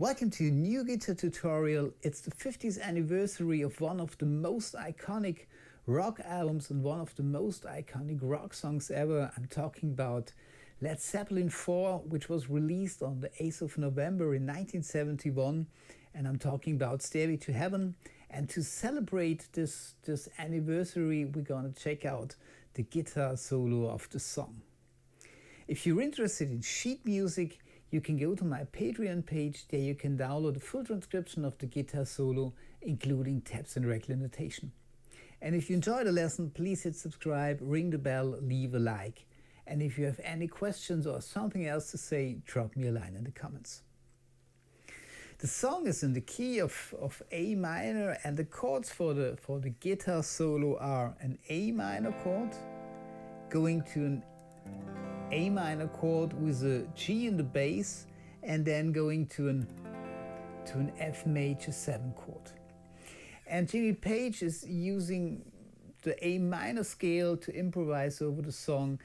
Welcome to a new guitar tutorial. It's the 50th anniversary of one of the most iconic rock albums and one of the most iconic rock songs ever. I'm talking about Led Zeppelin IV, which was released on the 8th of November in 1971. And I'm talking about Stairway to Heaven. And to celebrate this anniversary, we're gonna check out the guitar solo of the song. If you're interested in sheet music, you can go to my Patreon page. There you can download a full transcription of the guitar solo, including tabs and regular notation. And if you enjoyed the lesson, please hit subscribe, ring the bell, leave a like. And if you have any questions or something else to say, drop me a line in the comments. The song is in the key of A minor, and the chords for the guitar solo are an A minor chord, going to an A minor chord with a G in the bass, and then going to an F major 7 chord. And Jimmy Page is using the A minor scale to improvise over the song,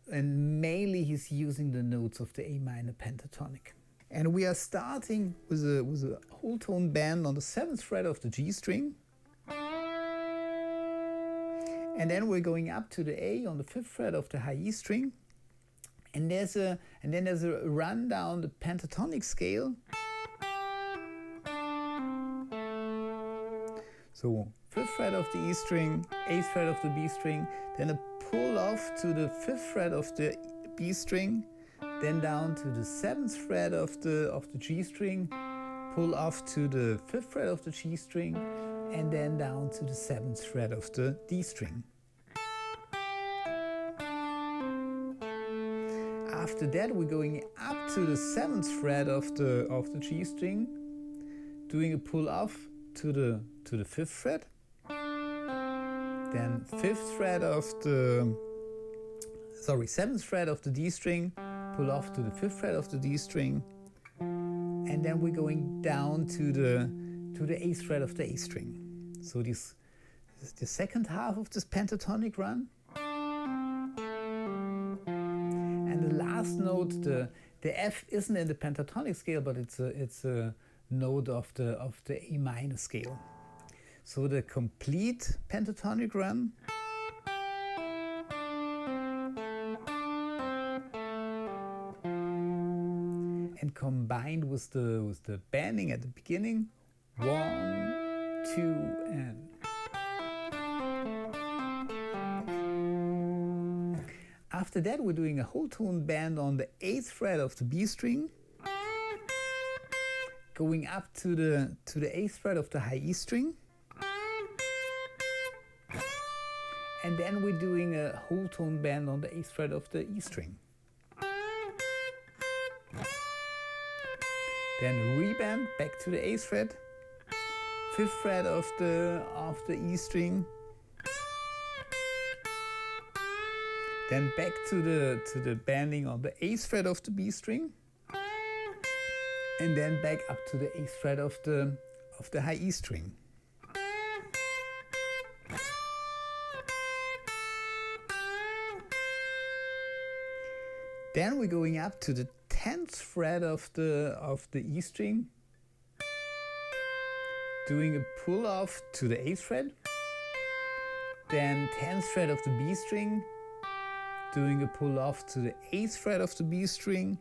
and mainly he's using the notes of the A minor pentatonic. And we are starting with a whole tone bend on the 7th fret of the G string. And then we're going up to the A on the 5th fret of the high E string. And then there's a run down the pentatonic scale. So 5th fret of the E string, 8th fret of the B string, then a pull off to the 5th fret of the B string, then down to the 7th fret of the G string, pull off to the 5th fret of the G string, and then down to the 7th fret of the D string. After that, we're going up to the 7th fret of the G string, doing a pull off to the 5th fret, then 7th fret of the D string, pull off to the 5th fret of the D string, and then we're going down to the 8th fret of the A string. So this is the second half of this pentatonic run. And the last note, the F isn't in the pentatonic scale, but it's a note of the A minor scale. So the complete pentatonic run. And combined with the bending at the beginning, 1, 2, and. After that, we're doing a whole tone bend on the 8th fret of the B string, going up to the 8th fret of the high E string, and then we're doing a whole tone bend on the 8th fret of the E string. Then rebend back to the 8th fret, 5th fret of the E string, then back to the bending on the 8th fret of the B string, and then back up to the 8th fret of the high E string. Then we're going up to the 10th fret of the E string, doing a pull off to the 8th fret, then 10th fret of the B string, doing a pull off to the 8th fret of the B string,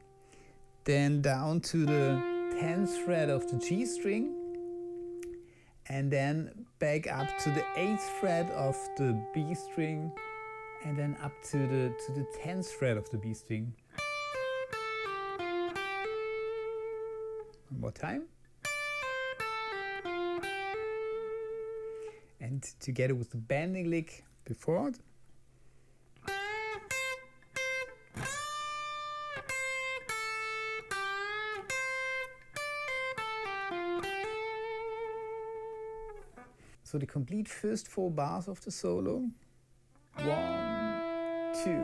then down to the 10th fret of the G string, and then back up to the 8th fret of the B string, and then up to the 10th fret of the B string. One more time. And together with the bending lick before. So the complete first 4 bars of the solo. 1, 2.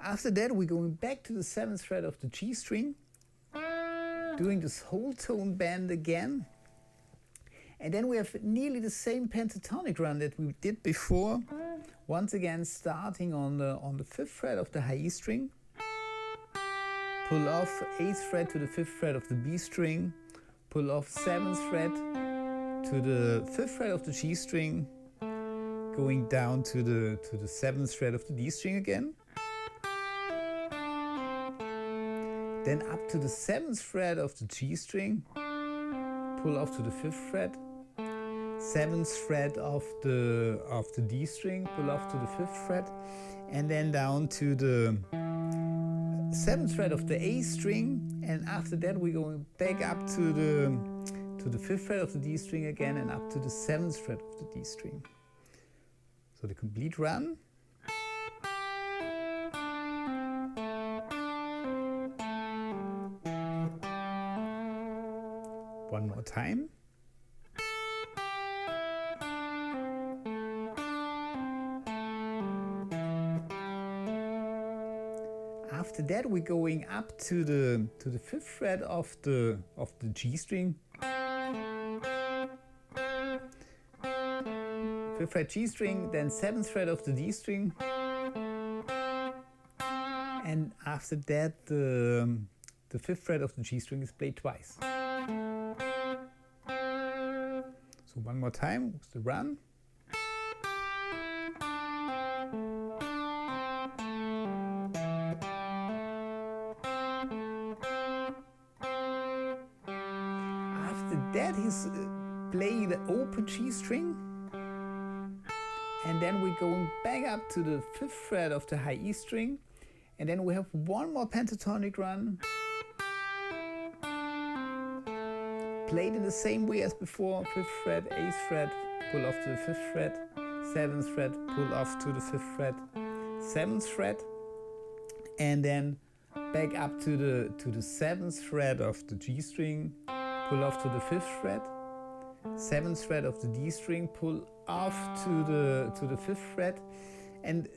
After that, we're going back to the 7th fret of the G string, doing this whole tone bend again. And then we have nearly the same pentatonic run that we did before. Once again, starting on the 5th fret of the high E string. Pull off 8th fret to the 5th fret of the B string. Pull off 7th fret to the 5th fret of the G string. Going down to the 7th fret of the D string again. Then up to the 7th fret of the G string. Pull off to the 5th fret. 7th fret of the D string, pull off to the 5th fret, and then down to the 7th fret of the A string, and after that we're going back up to the 5th fret of the D string again, and up to the 7th fret of the D string. So the complete run. One more time. After that, we're going up to the 5th fret of the G string. 5th fret G string, then 7th fret of the D string, and after that, the 5th fret of the G string is played twice. So one more time with the run. That is playing the open G string, and then we're going back up to the 5th fret of the high E string, and then we have one more pentatonic run, played in the same way as before. 5th fret, 8th fret, pull off to the 5th fret, 7th fret, pull off to the 5th fret, 7th fret, and then back up to the 7th fret of the G string. Pull off to the 5th fret, 7th fret of the D string, pull off to the 5th fret, and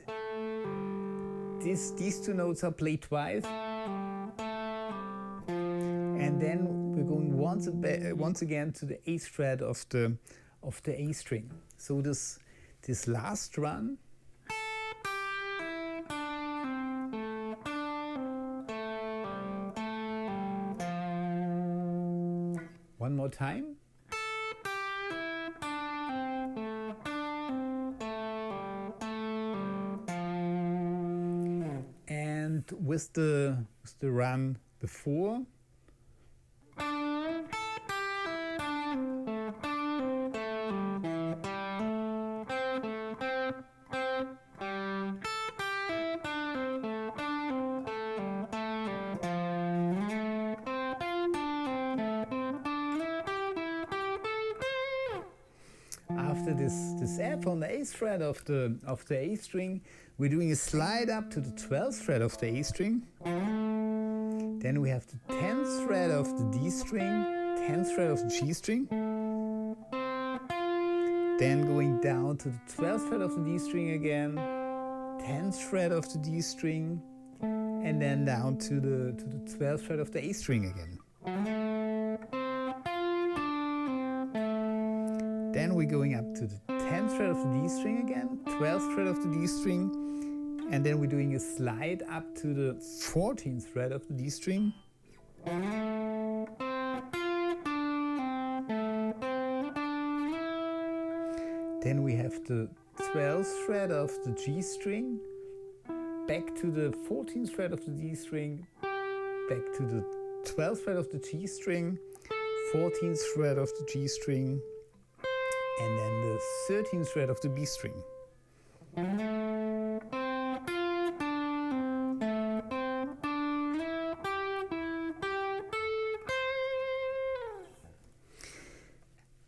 these two notes are played twice. And then we're going once again to the 8th fret of the A string. So this last run. One more time. And with the run before. After this F on the 8th fret of the A string, we're doing a slide up to the 12th fret of the A string. Then we have the 10th fret of the D string, 10th fret of the G string. Then going down to the 12th fret of the D string again, 10th fret of the D string, and then down to the 12th fret of the A string again. Then we're going up to the 10th fret of the D string again, 12th fret of the D string, and then we're doing a slide up to the 14th fret of the D string. Then we have the 12th fret of the G string, back to the 14th fret of the D string, back to the 12th fret of the G string, 14th fret of the G string, and then the 13th fret of the B string.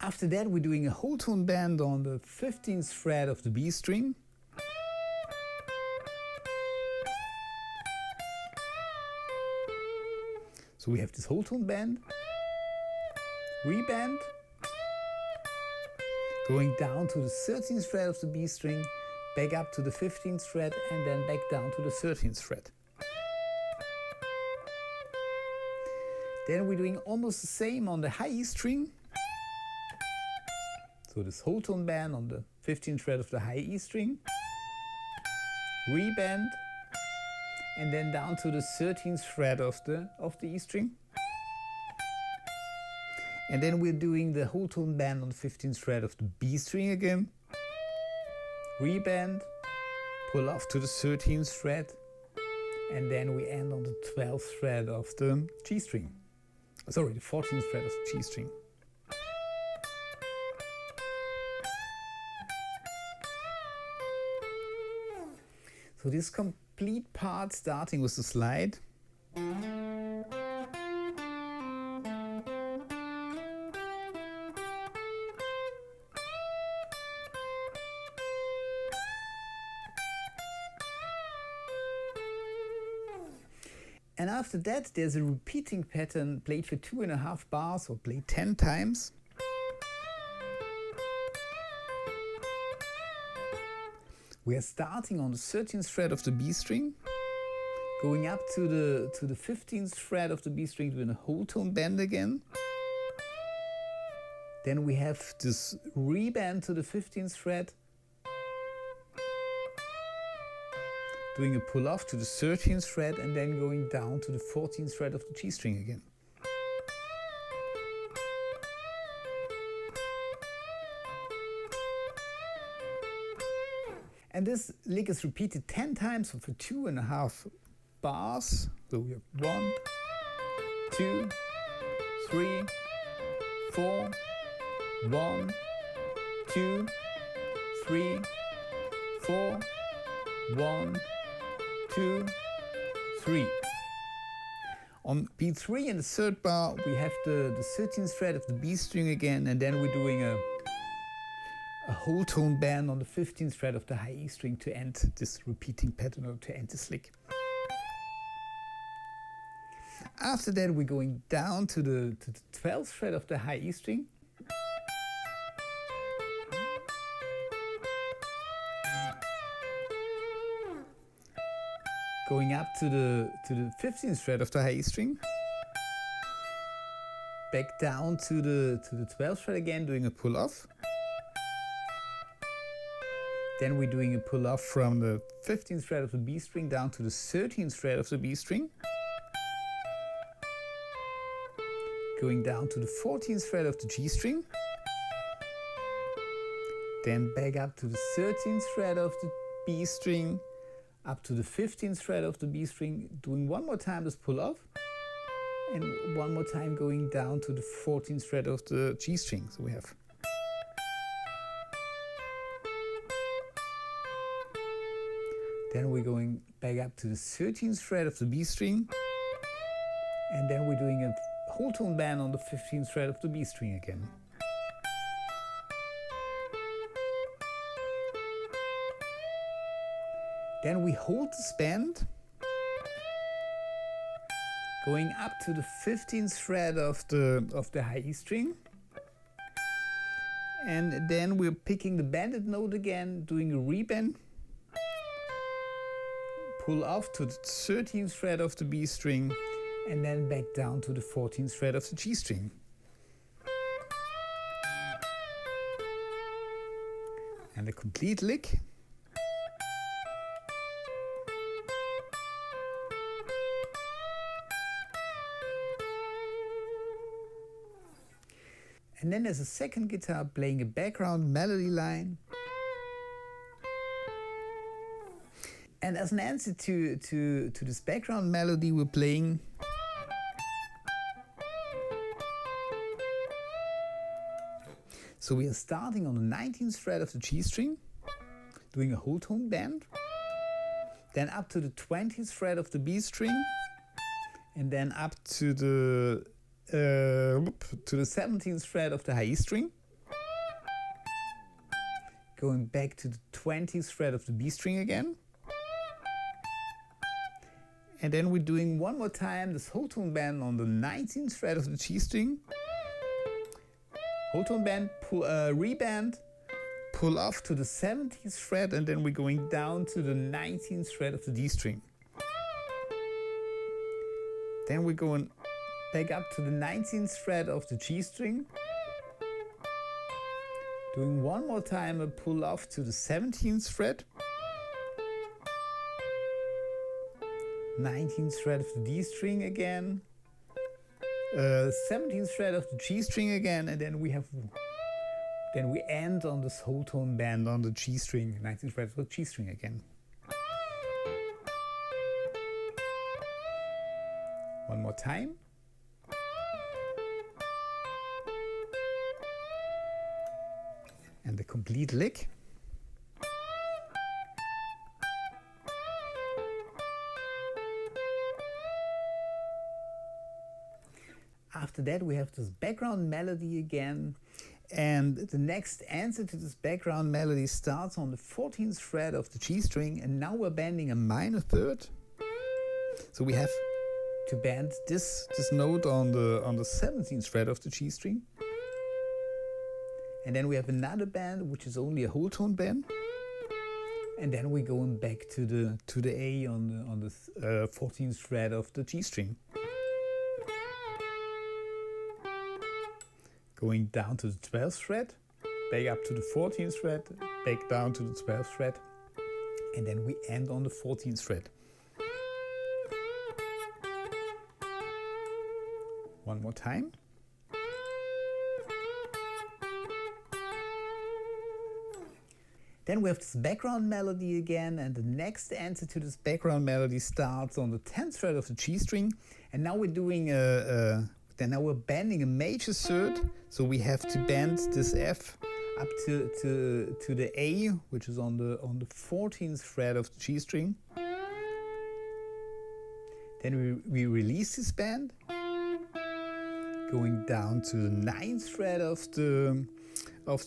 After that, we're doing a whole tone bend on the 15th fret of the B string. So we have this whole tone bend, rebend, going down to the 13th fret of the B string, back up to the 15th fret, and then back down to the 13th fret. Then we're doing almost the same on the high E string. So this whole tone bend on the 15th fret of the high E string, rebend, and then down to the 13th fret of the E string. And then we're doing the whole tone bend on the 15th fret of the B string again, rebend, pull off to the 13th fret, and then we end on the 12th fret of the G string. Sorry, the 14th fret of the G string. So this complete part starting with the slide. And after that, there's a repeating pattern played for 2.5 bars or played 10 times. We are starting on the 13th fret of the B string, going up to the 15th fret of the B string doing a whole tone bend again. Then we have this rebend to the 15th fret, doing a pull off to the 13th fret and then going down to the 14th fret of the G string again. And this lick is repeated 10 times for 2.5 bars. So we have 1, 2, 3, 4, 1, 2, 3, 4, 1, 2, 3. On beat 3 in the third bar, we have the 13th fret of the B string again, and then we're doing a whole tone bend on the 15th fret of the high E string to end this repeating pattern, or to end this lick. After that, we're going down to the 12th fret of the high E string. Going up to the 15th fret of the high E string. Back down to the 12th fret again, doing a pull off. Then we're doing a pull off from the 15th fret of the B string down to the 13th fret of the B string. Going down to the 14th fret of the G string. Then back up to the 13th fret of the B string, up to the 15th fret of the B string, doing one more time this pull off, and one more time going down to the 14th fret of the G string. So we have then we're going back up to the 13th fret of the B string, and then we're doing a whole tone bend on the 15th fret of the B string again. Then we hold this bend, going up to the 15th fret of the high E string, and then we're picking the bended note again, doing a rebend, pull off to the 13th fret of the B string, and then back down to the 14th fret of the G string. And a complete lick. And then there's a second guitar playing a background melody line. And as an answer to this background melody, we're playing so we are starting on the 19th fret of the G string, doing a whole tone bend, then up to the 20th fret of the B string, and then up to the 17th fret of the high E string, going back to the 20th fret of the B string again. And then we're doing one more time this whole tone bend on the 19th fret of the G string. Whole tone bend, rebend, pull off to the 17th fret, and then we're going down to the 19th fret of the D string. Then we're going back up to the 19th fret of the G string, doing one more time a pull off to the 17th fret, 19th fret of the D string again, 17th fret of the G string again, and then we end on this whole tone bend on the G string, 19th fret of the G string again. One more time. And the complete lick. After that we have this background melody again, and the next answer to this background melody starts on the 14th fret of the G string, and now we're bending a minor third. So we have to bend this note on the 17th fret of the G string. And then we have another bend which is only a whole tone bend. And then we're going back to the A on the 14th fret of the G string. Going down to the 12th fret, back up to the 14th fret, back down to the 12th fret, and then we end on the 14th fret. One more time. Then we have this background melody again, and the next answer to this background melody starts on the 10th fret of the G string, and now we're doing now we're bending a major third, so we have to bend this F up to the A, which is on the 14th fret of the G string. Then we release this bend, going down to the 9th fret of the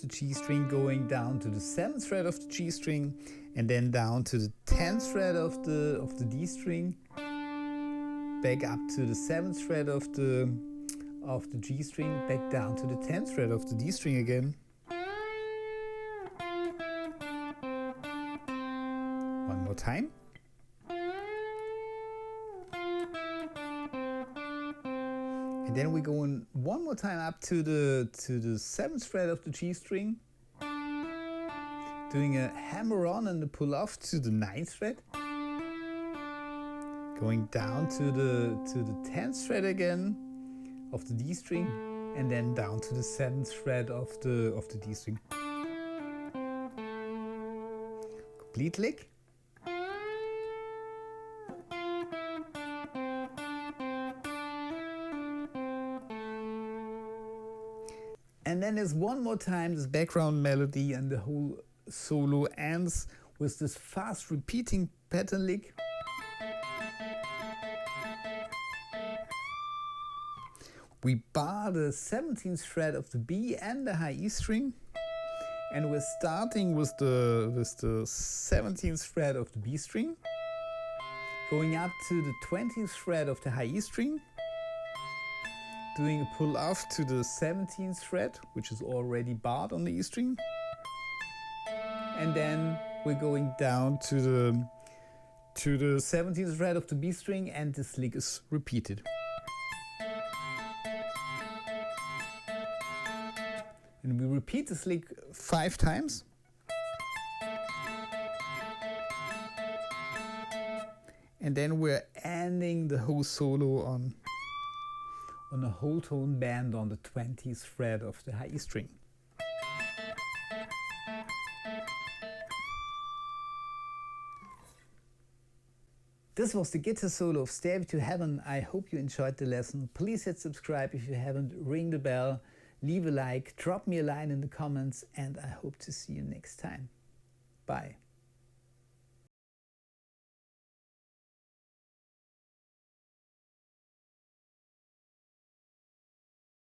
G string, going down to the 7th fret of the G string, and then down to the 10th fret of the D string, back up to the 7th fret of the G string, back down to the 10th fret of the D string again. One more time. And then we're going one more time up to the 7th fret of the G string, doing a hammer on and a pull off to the 9th fret, going down to the 10th fret again of the D string, and then down to the 7th fret of the D string. Complete lick. And then there's one more time this background melody, and the whole solo ends with this fast repeating pattern lick. We bar the 17th fret of the B and the high E string, and we're starting with the 17th fret of the B string, going up to the 20th fret of the high E string, doing a pull off to the 17th fret, which is already barred on the E string, and then we're going down to the 17th fret of the B string, and this lick is repeated. And we repeat this lick 5 times. And then we're ending the whole solo on a whole tone bend on the 20th fret of the high E string. This was the guitar solo of Stairway to Heaven. I hope you enjoyed the lesson. Please hit subscribe if you haven't, ring the bell, leave a like, drop me a line in the comments, and I hope to see you next time. Bye.